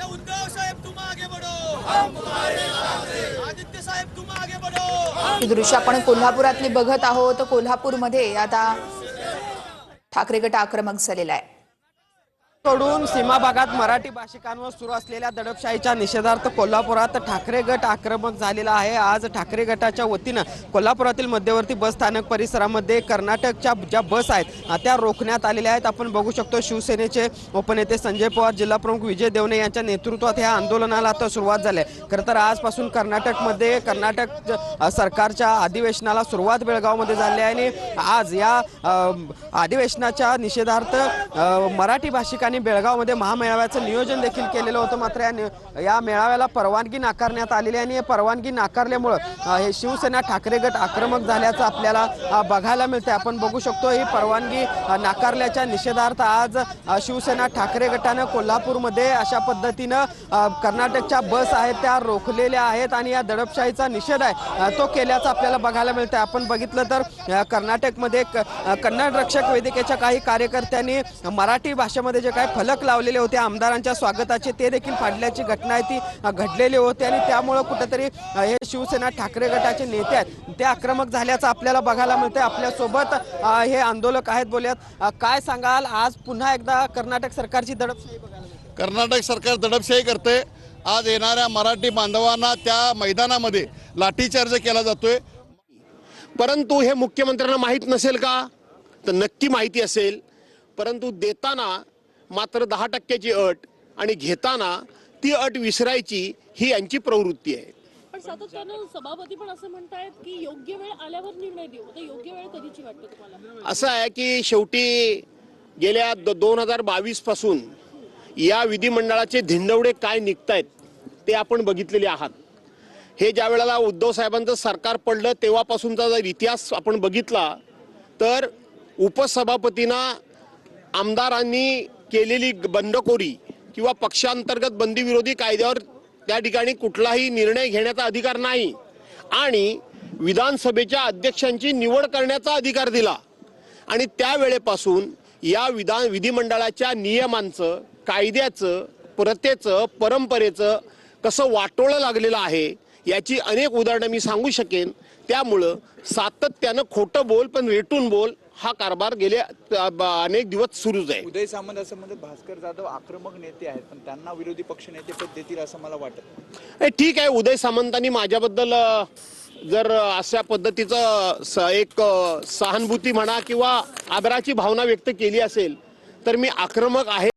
उद्धव साहेब तुम आगे बढ़ो, हम तुम्हारे साथ हैं। आदित्य साहेब तुम आगे बढ़ो। ही दृश्य आपण कोल्हापुरातली बघत आहोत। कोल्हापूरमध्ये आता ठाकरे गट आक्रमक झालेला आहे। कडून सीमा भागात मराठी भाषिकांवर सुरू असलेल्या दडपशाहीच्या निषेधार्थ कोल्हापुरात ठाकरे गट आक्रमक झालेला आहे। आज ठाकरे गटाच्या वतीनं कोल्हापुरातील मध्यवर्ती बस स्थानक परिसरामध्ये कर्नाटकच्या ज्या बस आहेत त्या रोखण्यात आलेल्या आहेत। आपण बघू शकतो शिवसेनेचे उपनेते संजय पवार, जिल्हा प्रमुख विजय देवणे यांच्या नेतृत्वात या आंदोलनाला आता सुरुवात झाली आहे। खरं तर आजपासून कर्नाटकमध्ये कर्नाटक सरकारच्या अधिवेशनाला सुरुवात बेळगावमध्ये झाली आहे आणि आज या अधिवेशनाच्या निषेधार्थ मराठी भाषिकांनी बेळगावमध्ये महामेळाव्याचं नियोजन देखील केलेलं होतं। मात्र या मेळाव्याला परवानगी नाकारण्यात आलेली आहे आणि परवानगी नाकारल्यामुळे हे शिवसेना ठाकरे गट आक्रमक झाल्याचं आपल्याला बघायला मिळते। आपण बघू शकतो ही परवानगी नाकारल्याच्या निषेधार्थ आज शिवसेना ठाकरे गटानं कोल्हापूरमध्ये अशा पद्धतीनं कर्नाटकच्या बस आहेत त्या रोखलेल्या आहेत आणि या दडपशाहीचा निषेध आहे तो केल्याचं आपल्याला बघायला मिळतं। आपण बघितलं तर कर्नाटकमध्ये कन्नड रक्षक वेदिकेच्या काही कार्यकर्त्यांनी मराठी भाषेमध्ये जे काही फलक लावलेले होते आमदारांच्या स्वागताचे ते देखील फाडल्याची घटना आहे ती घडलेली होती आणि त्यामुळे कुठेतरी हे शिवसेना ठाकरे गटाचे नेते आहेत ते आक्रमक झाल्याचं आपल्याला बघायला मिळते। आपल्या सोबत हे आंदोलक आहेत, बोलूयात। काय सांगाल, आज पुन्हा एकदा कर्नाटक सरकारची दडपशाही बघायला मिळते? कर्नाटक सरकार दडपशाही करते। आज येणाऱ्या मराठी बांधवांना त्या मैदानामध्ये लाठीचार्ज केला जातोय। परंतु हे मुख्यमंत्र्यांना माहित नसेल का? तर नक्की माहिती असेल, परंतु देताना मात्र 10% अट आणि घेताना ती अट विसरायची ही यांची प्रवृत्ती आहे। पण सातत्यानं सभापती पण असं म्हणतायत की योग्य वेळ आल्यावर निर्णय देऊ। आता योग्य वेळ कधीची वाटते तुम्हाला? असं आहे की शेवटी गेल्या 2022 पासून या विधिमंडळाचे धिंडवडे काय निघतायत ते आपण बघितलेले आहात। हे ज्या वेळेला उद्धव साहेबांचं सरकार पडलं तेव्हापासूनचा जर इतिहास आपण बघितला तर उपसभापतींना आमदारांनी केलेली बंडखोरी किंवा पक्षांतर्गत बंदी विरोधी कायद्यावर त्या ठिकाणी कुठलाही निर्णय घेण्याचा अधिकार नाही आणि विधानसभेच्या अध्यक्षांची निवड करण्याचा अधिकार दिला आणि त्यावेळेपासून या विधिमंडळाच्या नियमांचं, कायद्याचं, प्रथेचं, परंपरेचं कसं वाटोळं लागलेलं आहे याची अनेक उदाहरणं मी सांगू शकेन। त्यामुळं सातत्यानं खोटं बोल पण रेटून बोल हा कारभार गेले अनेक दिवस सुरूच आहे। उदय सामंत असं म्हणतात भास्कर जाधव आक्रमक नेते आहेत पण त्यांना विरोधी पक्ष नेते पद देतील असं मला वाटत। ठीक आहे, उदय सामंतांनी माझ्याबद्दल जर अशा पद्धतीचं एक सहानुभूती म्हणा किंवा आदराची भावना व्यक्त केली असेल तर मी आक्रमक आहे